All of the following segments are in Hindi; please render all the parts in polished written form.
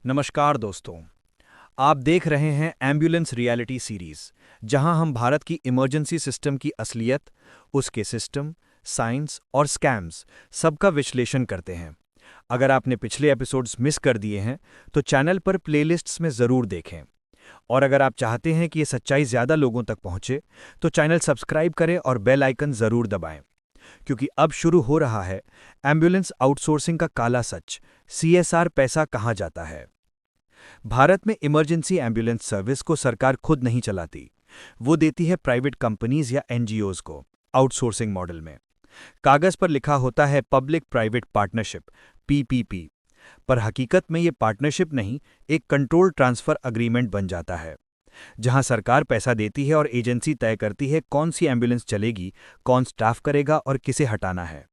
नमस्कार दोस्तों। आप देख रहे हैं एम्बुलेंस रियलिटी सीरीज, जहां हम भारत की इमरजेंसी सिस्टम की असलियत, उसके सिस्टम, साइंस और स्कैम्स सबका विश्लेषण करते हैं। अगर आपने पिछले एपिसोड्स मिस कर दिए हैं तो चैनल पर प्लेलिस्ट्स में ज़रूर देखें। और अगर आप चाहते हैं कि ये सच्चाई ज़्यादा लोगों तक पहुंचे तो चैनल सब्सक्राइब करें और बेल आइकन ज़रूर दबाएं, क्योंकि अब शुरू हो रहा है एम्बुलेंस आउटसोर्सिंग का काला सच। सीएसआर पैसा कहाँ जाता है? भारत में इमरजेंसी एम्बुलेंस सर्विस को सरकार खुद नहीं चलाती। वो देती है प्राइवेट कंपनीज या एनजीओज को, आउटसोर्सिंग मॉडल में। कागज पर लिखा होता है पब्लिक प्राइवेट पार्टनरशिप, पीपीपी, पर हकीकत में ये पार्टनरशिप नहीं, एक कंट्रोल ट्रांसफर अग्रीमेंट बन जाता है, जहां सरकार पैसा देती है और एजेंसी तय करती है कौन सी एम्बुलेंस चलेगी, कौन स्टाफ करेगा और किसे हटाना है।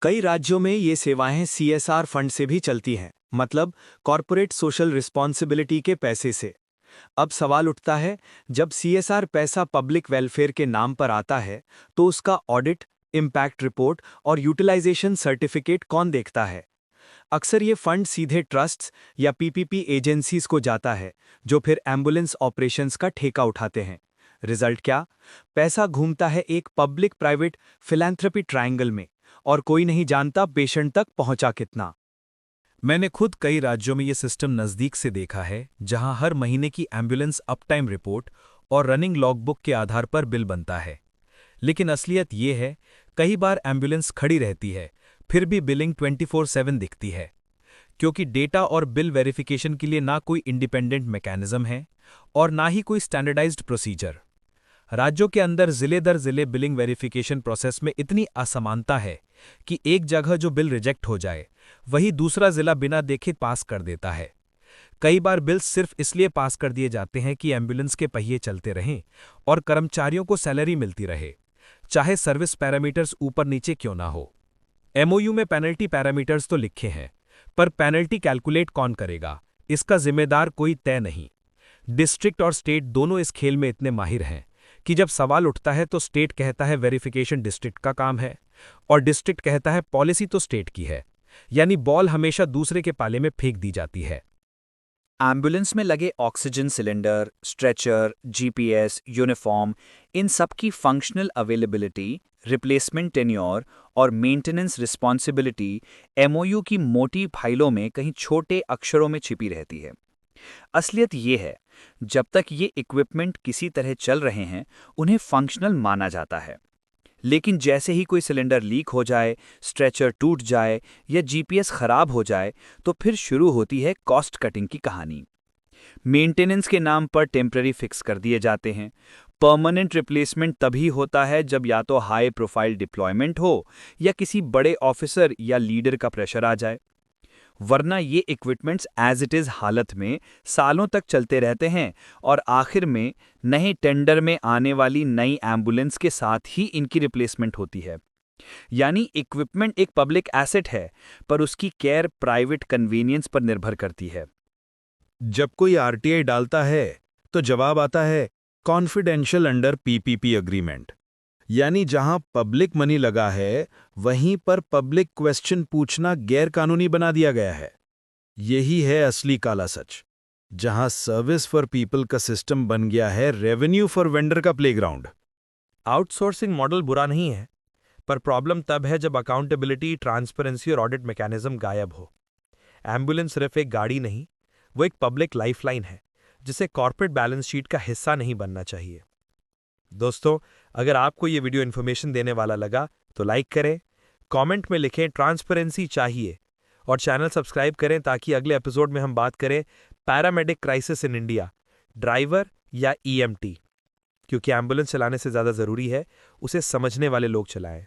कई राज्यों में ये सेवाएं सीएसआर फंड से भी चलती हैं, मतलब कॉरपोरेट सोशल रिस्पॉन्सिबिलिटी के पैसे से। अब सवाल उठता है, जब सीएसआर पैसा पब्लिक वेलफेयर के नाम पर आता है, तो उसका ऑडिट, इम्पैक्ट रिपोर्ट और यूटिलाइजेशन सर्टिफिकेट कौन देखता है? अक्सर ये फंड सीधे ट्रस्ट्स या पीपीपी एजेंसीज को जाता है, जो फिर एम्बुलेंस ऑपरेशंस का ठेका उठाते हैं। रिजल्ट क्या? पैसा घूमता है एक पब्लिक प्राइवेट फिलैंथ्रोपी ट्रायंगल में, और कोई नहीं जानता पेशेंट तक पहुंचा कितना। मैंने खुद कई राज्यों में ये सिस्टम नज़दीक से देखा है, जहां हर महीने की एम्बुलेंस अपटाइम रिपोर्ट और रनिंग लॉगबुक के आधार पर बिल बनता है। लेकिन असलियत ये है, कई बार एम्बुलेंस खड़ी रहती है, फिर भी बिलिंग 24/7 दिखती है, क्योंकि डेटा और बिल वेरिफिकेशन के लिए ना कोई इंडिपेंडेंट मैकेनिज्म है और ना ही कोई स्टैंडर्डाइज्ड प्रोसीजर। राज्यों के अंदर जिले दर जिले बिलिंग वेरिफिकेशन प्रोसेस में इतनी असमानता है कि एक जगह जो बिल रिजेक्ट हो जाए, वही दूसरा जिला बिना देखे पास कर देता है। कई बार बिल्स सिर्फ इसलिए पास कर दिए जाते हैं कि एम्बुलेंस के पहिए चलते रहें और कर्मचारियों को सैलरी मिलती रहे, चाहे सर्विस पैरामीटर्स ऊपर नीचे क्यों ना हो। एमओयू में पेनल्टी पैरामीटर्स तो लिखे हैं, पर पेनल्टी कैलकुलेट कौन करेगा, इसका जिम्मेदार कोई तय नहीं। डिस्ट्रिक्ट और स्टेट दोनों इस खेल में इतने माहिर हैं कि जब सवाल उठता है तो स्टेट कहता है वेरिफिकेशन डिस्ट्रिक्ट का काम है, और डिस्ट्रिक्ट कहता है पॉलिसी तो स्टेट की है। यानी बॉल हमेशा दूसरे के पाले में फेंक दी जाती है। एम्बुलेंस में लगे oxygen cylinder, stretcher, GPS, uniform, इन सब की फंक्शनल अवेलेबिलिटी, रिप्लेसमेंट टेन्योर और मेंटेनेंस रिस्पॉन्सिबिलिटी एमओयू की मोटी फाइलों में कहीं छोटे अक्षरों में छिपी रहती है। असलियत ये है, जब तक ये इक्विपमेंट किसी तरह चल रहे हैं, उन्हें फंक्शनल माना जाता है। लेकिन जैसे ही कोई सिलेंडर लीक हो जाए, स्ट्रेचर टूट जाए या जीपीएस खराब हो जाए, तो फिर शुरू होती है कॉस्ट कटिंग की कहानी। मेंटेनेंस के नाम पर टेम्पररी फिक्स कर दिए जाते हैं। परमानेंट रिप्लेसमेंट तभी होता है जब या तो हाई प्रोफाइल डिप्लॉयमेंट हो या किसी बड़े ऑफिसर या लीडर का प्रेशर आ जाए, वरना ये इक्विपमेंट्स एज इट इज हालत में सालों तक चलते रहते हैं और आखिर में नए टेंडर में आने वाली नई एम्बुलेंस के साथ ही इनकी रिप्लेसमेंट होती है। यानी इक्विपमेंट एक पब्लिक एसेट है, पर उसकी केयर प्राइवेट कन्वीनियंस पर निर्भर करती है। जब कोई आरटीआई डालता है तो जवाब आता है कॉन्फिडेंशियल अंडर पीपीपी अग्रीमेंट। यानी जहां पब्लिक मनी लगा है, वहीं पर पब्लिक क्वेश्चन पूछना गैर कानूनी बना दिया गया है। यही है असली काला सच, जहां सर्विस फॉर पीपल का सिस्टम बन गया है रेवेन्यू फॉर वेंडर का प्लेग्राउंड। आउटसोर्सिंग मॉडल बुरा नहीं है, पर प्रॉब्लम तब है जब अकाउंटेबिलिटी, ट्रांसपेरेंसी और ऑडिट मैकेनिज्म गायब हो। एम्बुलेंस सिर्फ एक गाड़ी नहीं, वो एक पब्लिक लाइफलाइन है, जिसे कॉर्पोरेट बैलेंस शीट का हिस्सा नहीं बनना चाहिए। दोस्तों, अगर आपको ये वीडियो इन्फॉर्मेशन देने वाला लगा तो लाइक करें, कमेंट में लिखें ट्रांसपेरेंसी चाहिए, और चैनल सब्सक्राइब करें ताकि अगले एपिसोड में हम बात करें paramedic crisis in India, driver या ईएमटी, क्योंकि एम्बुलेंस चलाने से ज़्यादा ज़रूरी है उसे समझने वाले लोग चलाएं।